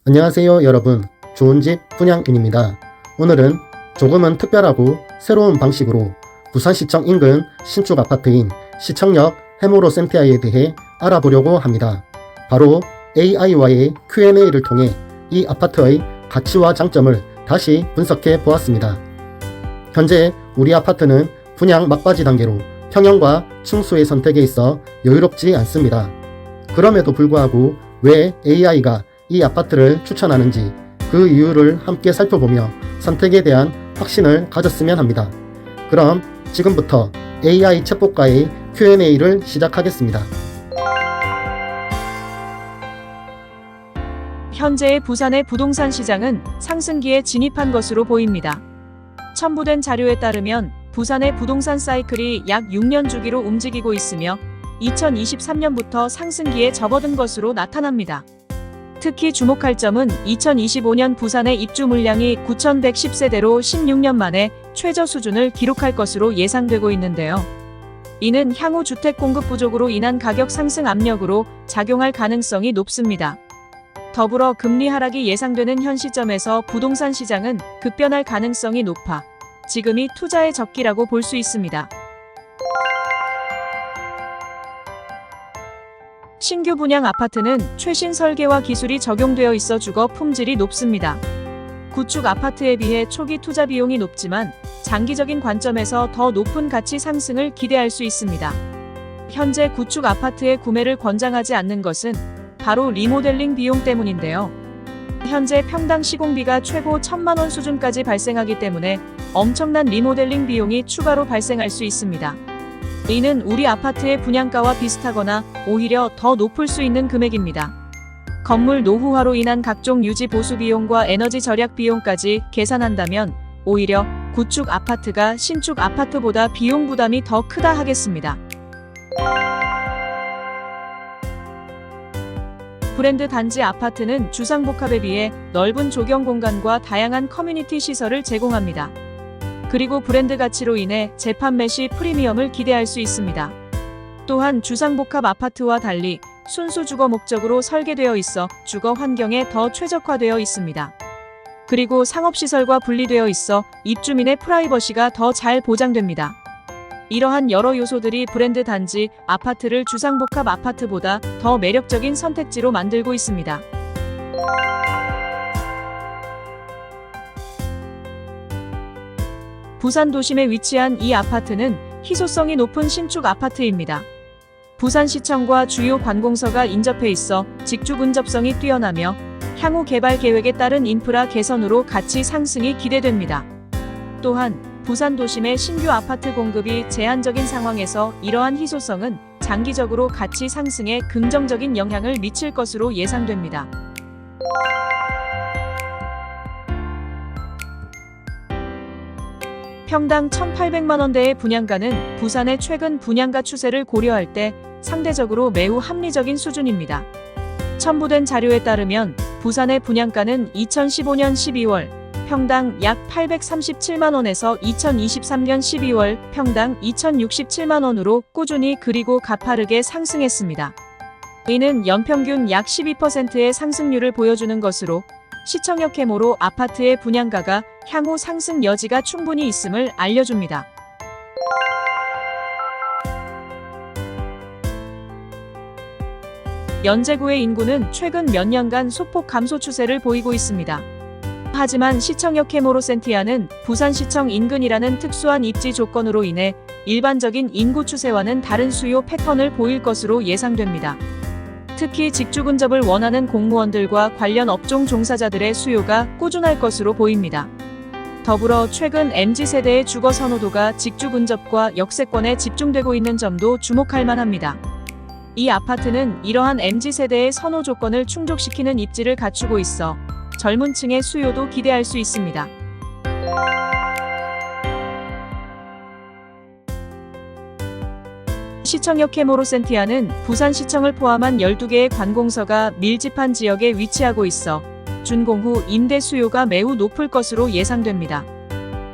안녕하세요 여러분, 좋은집 분양인입니다. 오늘은 조금은 특별하고 새로운 방식으로 부산시청 인근 신축 아파트인 시청역 해모로 센티아에 대해 알아보려고 합니다. 바로 AI와의 Q&A를 통해 이 아파트의 가치와 장점을 다시 분석해 보았습니다. 현재 우리 아파트는 분양 막바지 단계로 평형과 층수의 선택에 있어 여유롭지 않습니다. 그럼에도 불구하고 왜 AI가 이 아파트를 추천하는지 그 이유를 함께 살펴보며 선택에 대한 확신을 가졌으면 합니다. 그럼 지금부터 AI 챗봇과의 Q&A를 시작하겠습니다. 현재의 부산의 부동산 시장은 상승기에 진입한 것으로 보입니다. 첨부된 자료에 따르면 부산의 부동산 사이클이 약 6년 주기로 움직이고 있으며 2023년부터 상승기에 접어든 것으로 나타납니다. 특히 주목할 점은 2025년 부산의 입주 물량이 9,110세대로 16년 만에 최저 수준을 기록할 것으로 예상되고 있는데요. 이는 향후 주택 공급 부족으로 인한 가격 상승 압력으로 작용할 가능성이 높습니다. 더불어 금리 하락이 예상되는 현 시점에서 부동산 시장은 급변할 가능성이 높아 지금이 투자의 적기라고 볼 수 있습니다. 신규 분양 아파트는 최신 설계와 기술이 적용되어 있어 주거 품질이 높습니다. 구축 아파트에 비해 초기 투자 비용이 높지만 장기적인 관점에서 더 높은 가치 상승을 기대할 수 있습니다. 현재 구축 아파트의 구매를 권장하지 않는 것은 바로 리모델링 비용 때문인데요. 현재 평당 시공비가 최고 1,000만 원 수준까지 발생하기 때문에 엄청난 리모델링 비용이 추가로 발생할 수 있습니다. 이는 우리 아파트의 분양가와 비슷하거나 오히려 더 높을 수 있는 금액입니다. 건물 노후화로 인한 각종 유지 보수 비용과 에너지 절약 비용까지 계산한다면 오히려 구축 아파트가 신축 아파트보다 비용 부담이 더 크다 하겠습니다. 브랜드 단지 아파트는 주상복합에 비해 넓은 조경 공간과 다양한 커뮤니티 시설을 제공합니다. 그리고 브랜드 가치로 인해 재판매 시 프리미엄을 기대할 수 있습니다. 또한 주상복합 아파트와 달리 순수 주거 목적으로 설계되어 있어 주거 환경에 더 최적화되어 있습니다. 그리고 상업시설과 분리되어 있어 입주민의 프라이버시가 더 잘 보장됩니다. 이러한 여러 요소들이 브랜드 단지 아파트를 주상복합 아파트보다 더 매력적인 선택지로 만들고 있습니다. 부산 도심에 위치한 이 아파트는 희소성이 높은 신축 아파트입니다. 부산시청과 주요 관공서가 인접해 있어 직주 근접성이 뛰어나며 향후 개발 계획에 따른 인프라 개선으로 가치 상승이 기대됩니다. 또한 부산 도심의 신규 아파트 공급이 제한적인 상황에서 이러한 희소성은 장기적으로 가치 상승에 긍정적인 영향을 미칠 것으로 예상됩니다. 평당 1,800만 원대의 분양가는 부산의 최근 분양가 추세를 고려할 때 상대적으로 매우 합리적인 수준입니다. 첨부된 자료에 따르면 부산의 분양가는 2015년 12월 평당 약 837만 원에서 2023년 12월 평당 2,067만 원으로 꾸준히 그리고 가파르게 상승했습니다. 이는 연평균 약 12%의 상승률을 보여주는 것으로 시청역 해모로 아파트의 분양가가 향후 상승 여지가 충분히 있음을 알려줍니다. 연제구의 인구는 최근 몇 년간 소폭 감소 추세를 보이고 있습니다. 하지만 시청역 해모로 센티아는 부산시청 인근이라는 특수한 입지 조건으로 인해 일반적인 인구 추세와는 다른 수요 패턴을 보일 것으로 예상됩니다. 특히 직주 근접을 원하는 공무원들과 관련 업종 종사자들의 수요가 꾸준할 것으로 보입니다. 더불어 최근 MZ세대의 주거 선호도가 직주 근접과 역세권에 집중되고 있는 점도 주목할 만합니다. 이 아파트는 이러한 MZ세대의 선호 조건을 충족시키는 입지를 갖추고 있어 젊은 층의 수요도 기대할 수 있습니다. 시청역 해모로 센티아는 부산시청을 포함한 12개의 관공서가 밀집한 지역에 위치하고 있어 준공 후 임대 수요가 매우 높을 것으로 예상됩니다.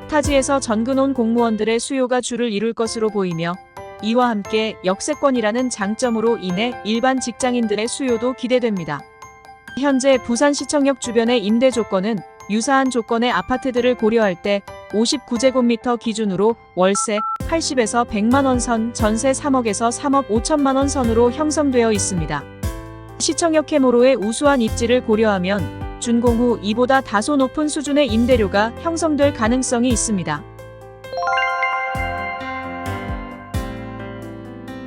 타지에서 전근 온 공무원들의 수요가 주를 이룰 것으로 보이며 이와 함께 역세권이라는 장점으로 인해 일반 직장인들의 수요도 기대됩니다. 현재 부산시청역 주변의 임대 조건은 유사한 조건의 아파트들을 고려할 때 59제곱미터 기준으로 월세 80에서 100만원 선, 전세 3억에서 3억 5천만원 선으로 형성되어 있습니다. 시청역 해모로의 우수한 입지를 고려하면 준공 후 이보다 다소 높은 수준의 임대료가 형성될 가능성이 있습니다.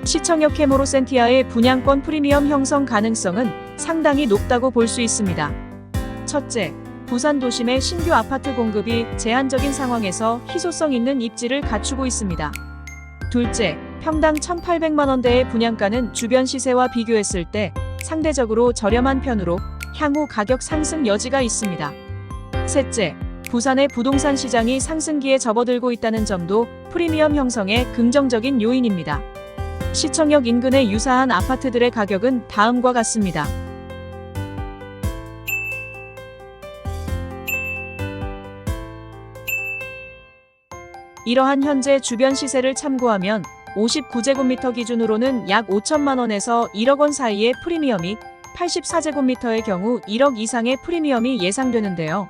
시청역 해모로 센티아의 분양권 프리미엄 형성 가능성은 상당히 높다고 볼 수 있습니다. 첫째, 부산 도심의 신규 아파트 공급이 제한적인 상황에서 희소성 있는 입지를 갖추고 있습니다. 둘째, 평당 1,800만원대의 분양가는 주변 시세와 비교했을 때 상대적으로 저렴한 편으로 향후 가격 상승 여지가 있습니다. 셋째, 부산의 부동산 시장이 상승기에 접어들고 있다는 점도 프리미엄 형성의 긍정적인 요인입니다. 시청역 인근의 유사한 아파트들의 가격은 다음과 같습니다. 이러한 현재 주변 시세를 참고하면 59제곱미터 기준으로는 약 5천만원에서 1억원 사이의 프리미엄이, 84제곱미터의 경우 1억 이상의 프리미엄이 예상되는데요.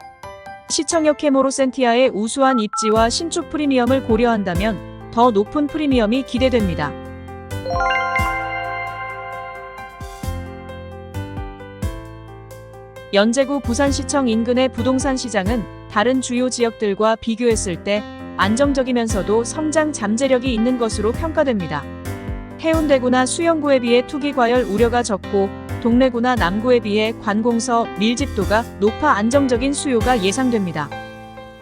시청역 해모로 센티아의 우수한 입지와 신축 프리미엄을 고려한다면 더 높은 프리미엄이 기대됩니다. 연제구 부산시청 인근의 부동산 시장은 다른 주요 지역들과 비교했을 때 안정적이면서도 성장 잠재력이 있는 것으로 평가됩니다. 해운대구나 수영구에 비해 투기 과열 우려가 적고 동래구나 남구에 비해 관공서 밀집도가 높아 안정적인 수요가 예상됩니다.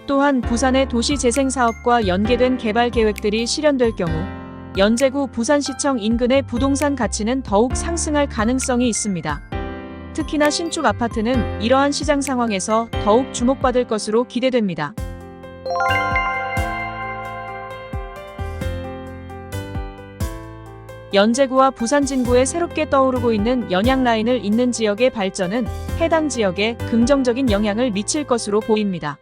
또한 부산의 도시재생 사업과 연계된 개발 계획들이 실현될 경우 연제구 부산시청 인근의 부동산 가치는 더욱 상승할 가능성이 있습니다. 특히나 신축 아파트는 이러한 시장 상황에서 더욱 주목받을 것으로 기대됩니다. 연제구와 부산 진구에 새롭게 떠오르고 있는 연양라인을 잇는 지역의 발전은 해당 지역에 긍정적인 영향을 미칠 것으로 보입니다.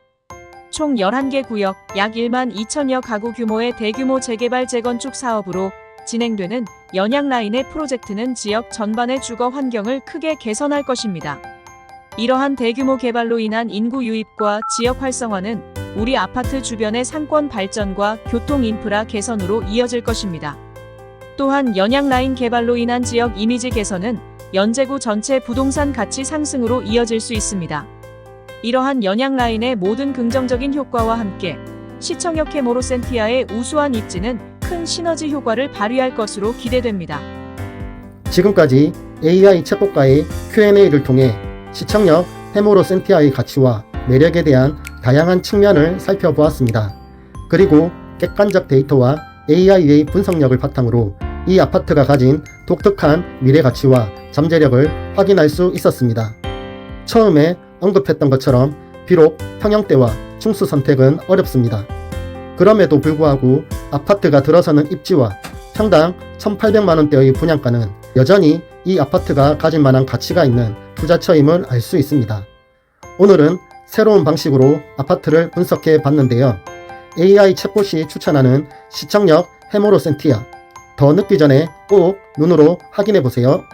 총 11개 구역, 약 1만 2천여 가구 규모의 대규모 재개발 재건축 사업으로 진행되는 연양라인의 프로젝트는 지역 전반의 주거 환경을 크게 개선할 것입니다. 이러한 대규모 개발로 인한 인구 유입과 지역 활성화는 우리 아파트 주변의 상권 발전과 교통 인프라 개선으로 이어질 것입니다. 또한 연양라인 개발로 인한 지역 이미지 개선은 연제구 전체 부동산 가치 상승으로 이어질 수 있습니다. 이러한 연양라인의 모든 긍정적인 효과와 함께 시청역 해모로 센티아의 우수한 입지는 큰 시너지 효과를 발휘할 것으로 기대됩니다. 지금까지 AI 챗봇과의 Q&A를 통해 시청역 해모로 센티아의 가치와 매력에 대한 다양한 측면을 살펴보았습니다. 그리고 객관적 데이터와 AI의 분석력을 바탕으로 이 아파트가 가진 독특한 미래 가치와 잠재력을 확인할 수 있었습니다. 처음에 언급했던 것처럼 비록 평형대와 충수 선택은 어렵습니다. 그럼에도 불구하고 아파트가 들어서는 입지와 평당 1,800만원대의 분양가는 여전히 이 아파트가 가질 만한 가치가 있는 투자처임을 알 수 있습니다. 오늘은 새로운 방식으로 아파트를 분석해 봤는데요. AI 챗봇이 추천하는 시청역 해모로 센티아, 더 늦기 전에 꼭 눈으로 확인해 보세요.